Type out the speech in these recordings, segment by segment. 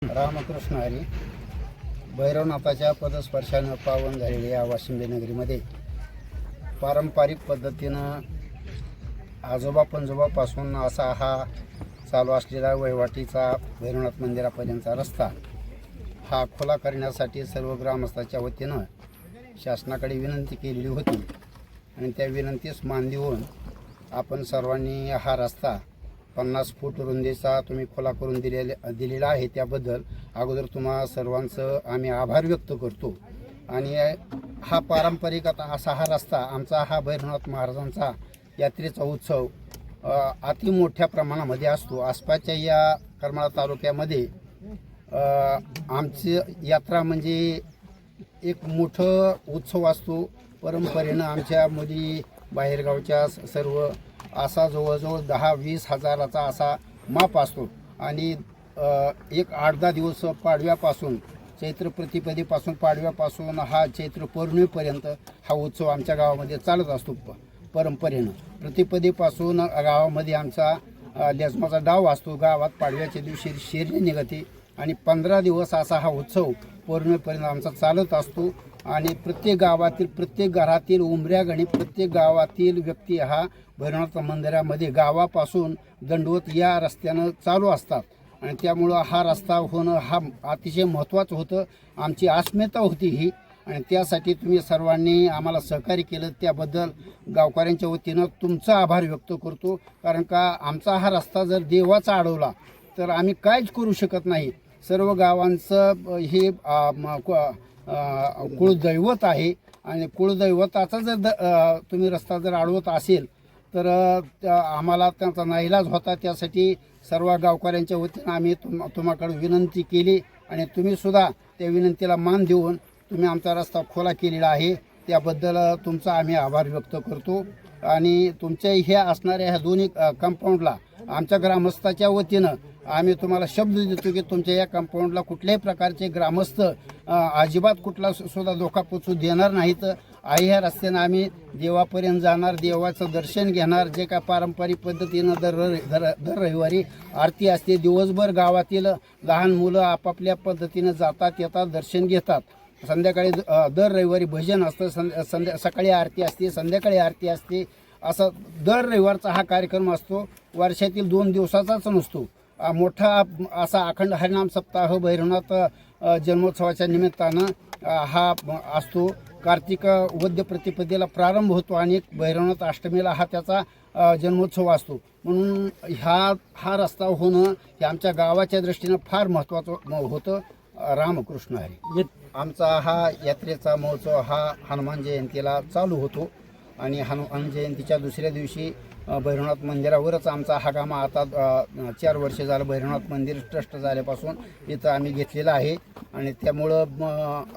रामकृष्ण हरी. भैरवनाथाच्या पदस्पर्शानं पावन झालेल्या या वाशिंबे नगरीमध्ये पारंपरिक पद्धतीनं आजोबा पणजोबापासून असा हा चालू असलेला वहिवाटीचा भैरवनाथ मंदिरापर्यंतचा रस्ता हा खुला करण्यासाठी सर्व ग्रामस्थांच्या वतीनं शासनाकडे विनंती केलेली होती आणि त्या विनंतीस मान देऊन आपण सर्वांनी हा रस्ता 50 फूट रुंदीचा तुम्ही खुला करून दिलेला आहे. त्याबद्दल अगोदर तुम्हा सर्वांचं आम्ही आभार व्यक्त करतो. आणि हा पारंपरिक असा हा रस्ता आमचा हा भैरवनाथ महाराजांचा यात्रेचा उत्सव अति मोठ्या प्रमाणामध्ये असतो. आसपासच्या या करमाळा तालुक्यामध्ये आमची यात्रा म्हणजे एक मोठं उत्सव असतो. परंपरेनं आमच्या मुली बाहेरगावच्या सर्व असा जवळजवळ 10-20 हजाराचा असा माप असतो आणि एक 8-10 दिवस पाडव्यापासून चैत्र प्रतिपदेपासून पाडव्यापासून हा चैत्र पौर्णिमेपर्यंत हा उत्सव आमच्या गावामध्ये चालत असतो. परंपरेनं प्रतिपदेपासून गावामध्ये आमचा लेझमाचा डाव असतो. गावात पाडव्याच्या दिवशी शेरणी निघते आणि 15 दिवस असा हा उत्सव पौर्णिमेपर्यंत आमचा चालत असतो. आणि प्रत्येक गावातील प्रत्येक घरातील उंबऱ्या गणी प्रत्येक गावातील व्यक्ती हा भैरवनाथ मंदिरामध्ये गावापासून दंडवत या रस्त्यानं चालू असतात आणि त्यामुळं हा रस्ता होणं हा अतिशय महत्त्वाचं होतं. आमची अस्मिता होती ही आणि त्यासाठी तुम्ही सर्वांनी आम्हाला सहकार्य केलं त्याबद्दल गावकऱ्यांच्या वतीनं तुमचा आभार व्यक्त करतो. कारण का आमचा हा रस्ता जर देवाचा अडवला तर आम्ही काहीच करू शकत नाही. सर्व गावांचं हे कुळदैवत आहे आणि कुळदैवताचा जर तुम्ही रस्ता जर अडवत असेल तर आम्हाला त्यांचा नाईलाज होता. त्यासाठी सर्व गावकऱ्यांच्या वतीनं आम्ही तुम्हाकडे विनंती केली आणि तुम्हीसुद्धा त्या विनंतीला मान देऊन तुम्ही आमचा रस्ता खुला केलेला आहे. त्याबद्दल तुमचा आम्ही आभार व्यक्त करतो. आणि तुमच्या ह्या असणाऱ्या ह्या दोन्ही कंपाऊंडला आमच्या ग्रामस्थाच्या वतीनं आम्ही तुम्हाला शब्द देतो की तुमच्या या कंपाऊंडला कुठल्याही प्रकारचे ग्रामस्थ अजिबात कुठला सुद्धा धोका पोचू देणार नाहीत. ह्या रस्त्यानं आम्ही देवापर्यंत जाणार, देवाचं दर्शन घेणार. जे काय पारंपरिक पद्धतीनं दर रविवारी आरती असते. दिवसभर गावातील लहान मुलं आपापल्या पद्धतीनं जातात येतात दर्शन घेतात. संध्याकाळी दर रविवारी भजन असतं. सकाळी आरती असते, संध्याकाळी आरती असते. असं दर रविवारचा हा कार्यक्रम असतो. वर्षातील 2 दिवसाचाच नसतो. मोठा असा अखंड हरिनाम सप्ताह भैरवनाथ जन्मोत्सवाच्या निमित्तानं हा असतो. कार्तिक वद्य प्रतिपदेला प्रारंभ होतो आणि भैरवनाथ अष्टमीला हा त्याचा जन्मोत्सव असतो. म्हणून हा रस्ता होणं हे आमच्या गावाच्या दृष्टीनं फार महत्त्वाचं होतं. रामकृष्ण हरी. आमचा हा यात्रेचा महोत्सव हा हनुमान जयंतीला चालू होतो आणि हनुमान जयंतीच्या दुसऱ्या दिवशी भैरवनाथ मंदिरावरच आमचा हा कामा आता 4 वर्ष झालं भैरवनाथ मंदिर ट्रस्ट झाल्यापासून इथं आम्ही घेतलेला आहे. आणि त्यामुळं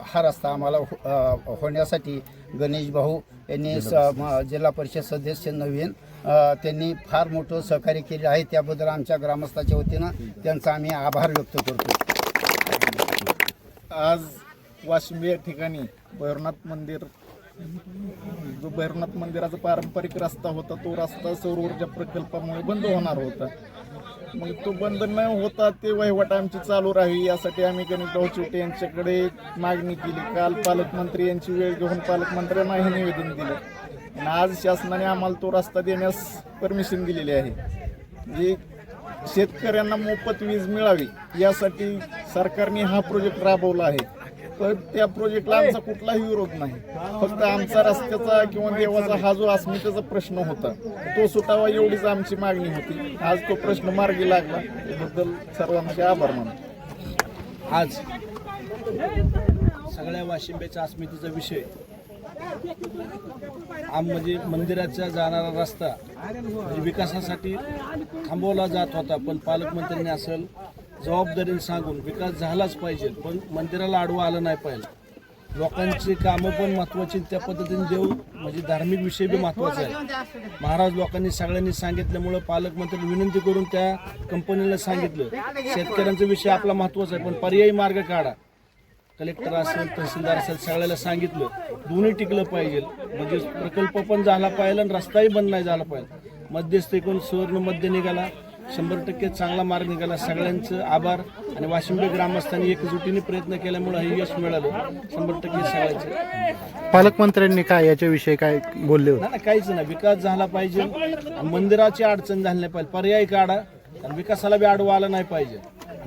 हा रस्ता आम्हाला होण्यासाठी गणेश भाऊ यांनी जिल्हा परिषद सदस्य नवीन त्यांनी फार मोठं सहकार्य केले आहे. त्याबद्दल आमच्या ग्रामस्थाच्या वतीनं त्यांचा आम्ही आभार व्यक्त करतो. आज वाशिंबे या ठिकाणी भैरवनाथ मंदिर जो भैरवनाथ मंदिराचा पारंपरिक रस्ता होता तो रस्ता सौर ऊर्जा प्रकल्पामुळे बंद होणार होता. मग तो बंद न होता ते वहिवाट आमची चालू राहावी यासाठी आम्ही गणेश भाऊ चिवटे यांच्याकडे मागणी केली. काल पालकमंत्री यांची वेळ घेऊन पालकमंत्र्यांना हे निवेदन दिलं आणि आज शासनाने आम्हाला तो रस्ता देण्यास परमिशन दिलेली आहे. जे शेतकऱ्यांना मोफत वीज मिळावी यासाठी सरकारने हा प्रोजेक्ट राबवला आहे. तर त्या प्रोजेक्टला आमचा कुठलाही विरोध नाही. फक्त आमचा रस्त्याचा किंवा देवाचा हा जो अस्मितेचा प्रश्न होता तो सुटावा एवढीच आमची मागणी होती. आज तो प्रश्न मार्गी लागला त्याबद्दल सर्वांचे आभार मानतो. आज सगळ्या वाशिंब्याच्या अस्मितेचा विषय म्हणजे मंदिराचा जाणारा रस्ता म्हणजे विकासासाठी थांबवला जात होता. पण पालकमंत्र्यांनी असेल जबाबदारीने सांगून विकास झालाच पाहिजे पण मंदिराला आडवा आलं नाही पाहिजे. लोकांची कामं पण महत्त्वाची त्या पद्धतीने देव म्हणजे धार्मिक विषय बी महत्त्वाचा आहे. महाराज लोकांनी सगळ्यांनी सांगितल्यामुळं पालकमंत्र्यांनी विनंती करून त्या कंपनीला सांगितलं शेतकऱ्यांचा विषय आपला महत्त्वाचा आहे पण पर्यायी मार्ग काढा. कलेक्टर असेल तहसीलदार असेल सगळ्याला सांगितलं दोन्ही टिकलं पाहिजे म्हणजे प्रकल्प पण झाला पाहिजे आणि रस्ताही बंद नाही झाला पाहिजे. मध्यस्थीकडून सुवर्ण मध्य निघाला 100% चांगला मार्ग निघाला. सगळ्यांचं आभार आणि वाशिंबे ग्रामस्थांनी एकजुटीने प्रयत्न केल्यामुळे हे यश मिळालं. 100% सगळ्यांचं. पालकमंत्र्यांनी काय याच्याविषयी काय बोलले होते? नाही काहीच नाही. विकास झाला पाहिजे आणि मंदिराची अडचण झाली नाही पाहिजे. पर्याय काढा आणि विकासाला बी आडवा आला नाही पाहिजे.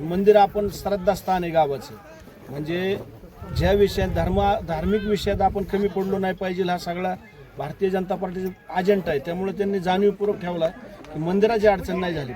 मंदिर आपण श्रद्धास्थान आहे गावाचं. म्हणजे ज्या विषयात धार्मिक विषयात आपण कमी पडलो नाही पाहिजे हा सगळा भारतीय जनता पार्टीचा अजेंडा आहे. त्यामुळे त्यांनी जाणीवपूर्वक ठेवला की मंदिराची अडचण नाही झाली.